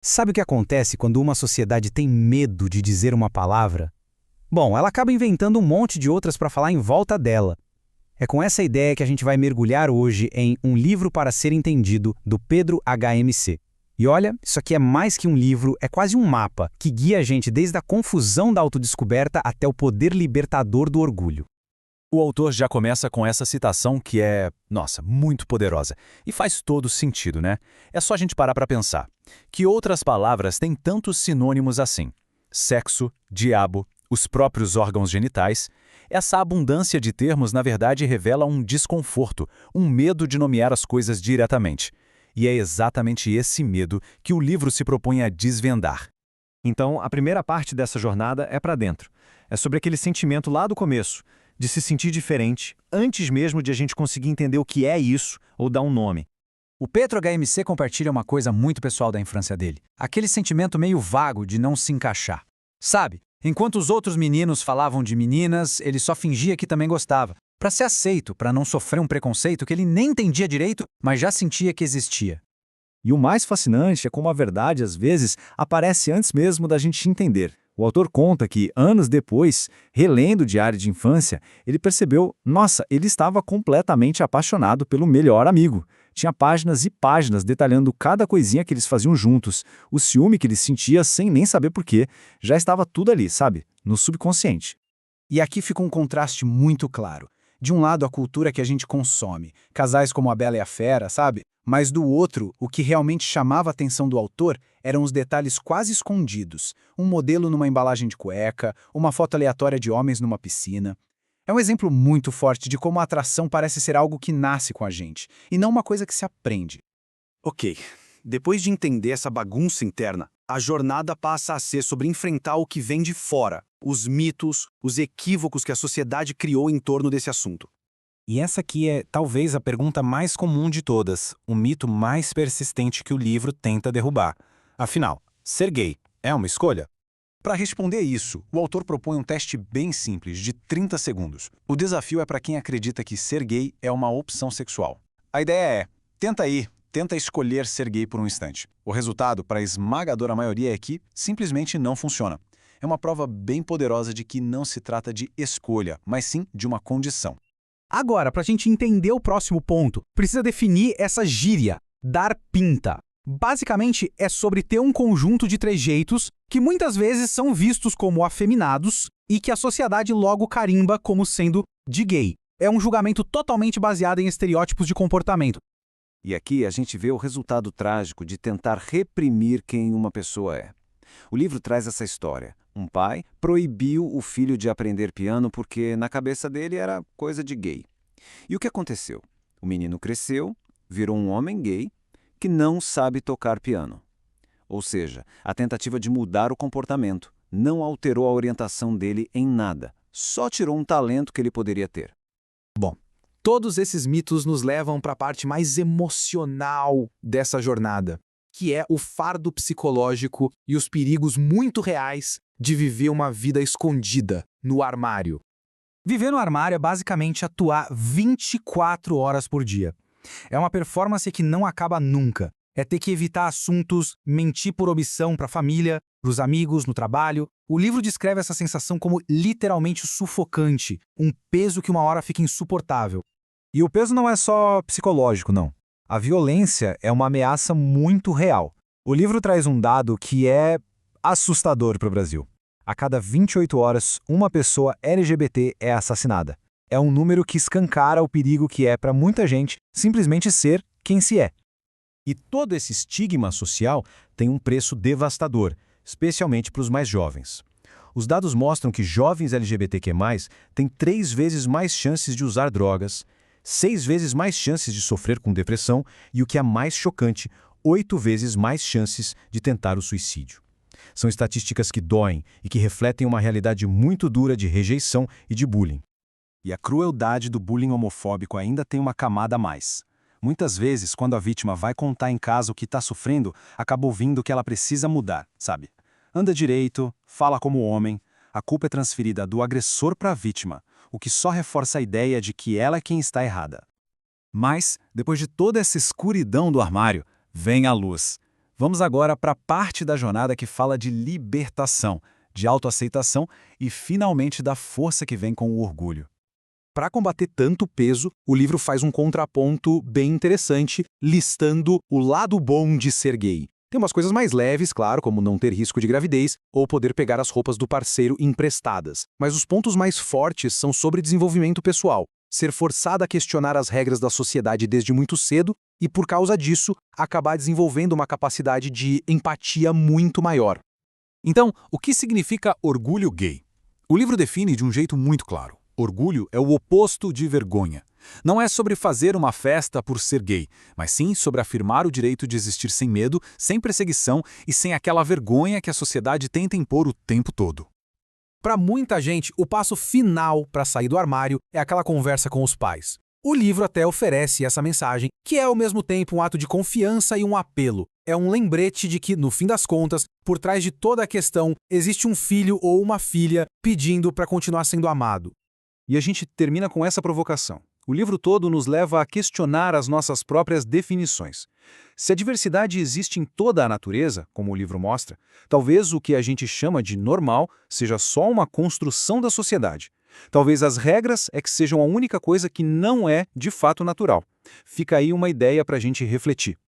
Sabe o que acontece quando uma sociedade tem medo de dizer uma palavra? Bom, ela acaba inventando um monte de outras para falar em volta dela. É com essa ideia que a gente vai mergulhar hoje em Um Livro para Ser Entendido, do Pedro HMC. E olha, isso aqui é mais que um livro, é quase um mapa que guia a gente desde a confusão da autodescoberta até o poder libertador do orgulho. O autor já começa com essa citação que é, nossa, muito poderosa. E faz todo sentido, né? É só a gente parar para pensar. Que outras palavras têm tantos sinônimos assim? Sexo, diabo, os próprios órgãos genitais. Essa abundância de termos, na verdade, revela um desconforto, um medo de nomear as coisas diretamente. E é exatamente esse medo que o livro se propõe a desvendar. Então, a primeira parte dessa jornada é para dentro. É sobre aquele sentimento lá do começo, de se sentir diferente, antes mesmo de a gente conseguir entender o que é isso ou dar um nome. O Pedro HMC compartilha uma coisa muito pessoal da infância dele. Aquele sentimento meio vago de não se encaixar. Sabe, enquanto os outros meninos falavam de meninas, ele só fingia que também gostava. Para ser aceito, para não sofrer um preconceito que ele nem entendia direito, mas já sentia que existia. E o mais fascinante é como a verdade, às vezes, aparece antes mesmo da gente entender. O autor conta que, anos depois, relendo o diário de infância, ele percebeu, nossa, ele estava completamente apaixonado pelo melhor amigo. Tinha páginas e páginas detalhando cada coisinha que eles faziam juntos, o ciúme que ele sentia sem nem saber porquê. Já estava tudo ali, sabe? No subconsciente. E aqui fica um contraste muito claro. De um lado, a cultura que a gente consome, casais como A Bela e a Fera, sabe? Mas do outro, o que realmente chamava a atenção do autor eram os detalhes quase escondidos. Um modelo numa embalagem de cueca, uma foto aleatória de homens numa piscina. É um exemplo muito forte de como a atração parece ser algo que nasce com a gente, e não uma coisa que se aprende. Ok, depois de entender essa bagunça interna, a jornada passa a ser sobre enfrentar o que vem de fora, os mitos, os equívocos que a sociedade criou em torno desse assunto. E essa aqui é, talvez, a pergunta mais comum de todas, o mito mais persistente que o livro tenta derrubar. Afinal, ser gay é uma escolha? Para responder isso, o autor propõe um teste bem simples, de 30 segundos. O desafio é para quem acredita que ser gay é uma opção sexual. A ideia é, tenta escolher ser gay por um instante. O resultado, para a esmagadora maioria, é que simplesmente não funciona. É uma prova bem poderosa de que não se trata de escolha, mas sim de uma condição. Agora, para a gente entender o próximo ponto, precisa definir essa gíria, dar pinta. Basicamente, é sobre ter um conjunto de trejeitos que muitas vezes são vistos como afeminados e que a sociedade logo carimba como sendo de gay. É um julgamento totalmente baseado em estereótipos de comportamento. E aqui a gente vê o resultado trágico de tentar reprimir quem uma pessoa é. O livro traz essa história. Um pai proibiu o filho de aprender piano porque, na cabeça dele, era coisa de gay. E o que aconteceu? O menino cresceu, virou um homem gay que não sabe tocar piano. Ou seja, a tentativa de mudar o comportamento não alterou a orientação dele em nada, só tirou um talento que ele poderia ter. Bom, todos esses mitos nos levam para a parte mais emocional dessa jornada, que é o fardo psicológico e os perigos muito reais de viver uma vida escondida no armário. Viver no armário é basicamente atuar 24 horas por dia. É uma performance que não acaba nunca. É ter que evitar assuntos, mentir por omissão para a família, para os amigos, no trabalho. O livro descreve essa sensação como literalmente sufocante, um peso que uma hora fica insuportável. E o peso não é só psicológico, não. A violência é uma ameaça muito real. O livro traz um dado que é assustador para o Brasil. A cada 28 horas, uma pessoa LGBT é assassinada. É um número que escancara o perigo que é para muita gente simplesmente ser quem se é. E todo esse estigma social tem um preço devastador, especialmente para os mais jovens. Os dados mostram que jovens LGBTQ+, têm 3 vezes mais chances de usar drogas, 6 vezes mais chances de sofrer com depressão e, o que é mais chocante, 8 vezes mais chances de tentar o suicídio. São estatísticas que doem e que refletem uma realidade muito dura de rejeição e de bullying. E a crueldade do bullying homofóbico ainda tem uma camada a mais. Muitas vezes, quando a vítima vai contar em casa o que está sofrendo, acaba ouvindo que ela precisa mudar, sabe? Anda direito, fala como homem, a culpa é transferida do agressor para a vítima, o que só reforça a ideia de que ela é quem está errada. Mas, depois de toda essa escuridão do armário, vem a luz. Vamos agora para a parte da jornada que fala de libertação, de autoaceitação e, finalmente, da força que vem com o orgulho. Para combater tanto peso, o livro faz um contraponto bem interessante, listando o lado bom de ser gay. Tem umas coisas mais leves, claro, como não ter risco de gravidez ou poder pegar as roupas do parceiro emprestadas. Mas os pontos mais fortes são sobre desenvolvimento pessoal, ser forçada a questionar as regras da sociedade desde muito cedo e, por causa disso, acabar desenvolvendo uma capacidade de empatia muito maior. Então, o que significa orgulho gay? O livro define de um jeito muito claro. Orgulho é o oposto de vergonha. Não é sobre fazer uma festa por ser gay, mas sim sobre afirmar o direito de existir sem medo, sem perseguição e sem aquela vergonha que a sociedade tenta impor o tempo todo. Para muita gente, o passo final para sair do armário é aquela conversa com os pais. O livro até oferece essa mensagem, que é ao mesmo tempo um ato de confiança e um apelo. É um lembrete de que, no fim das contas, por trás de toda a questão, existe um filho ou uma filha pedindo para continuar sendo amado. E a gente termina com essa provocação. O livro todo nos leva a questionar as nossas próprias definições. Se a diversidade existe em toda a natureza, como o livro mostra, talvez o que a gente chama de normal seja só uma construção da sociedade. Talvez as regras é que sejam a única coisa que não é, de fato, natural. Fica aí uma ideia para a gente refletir.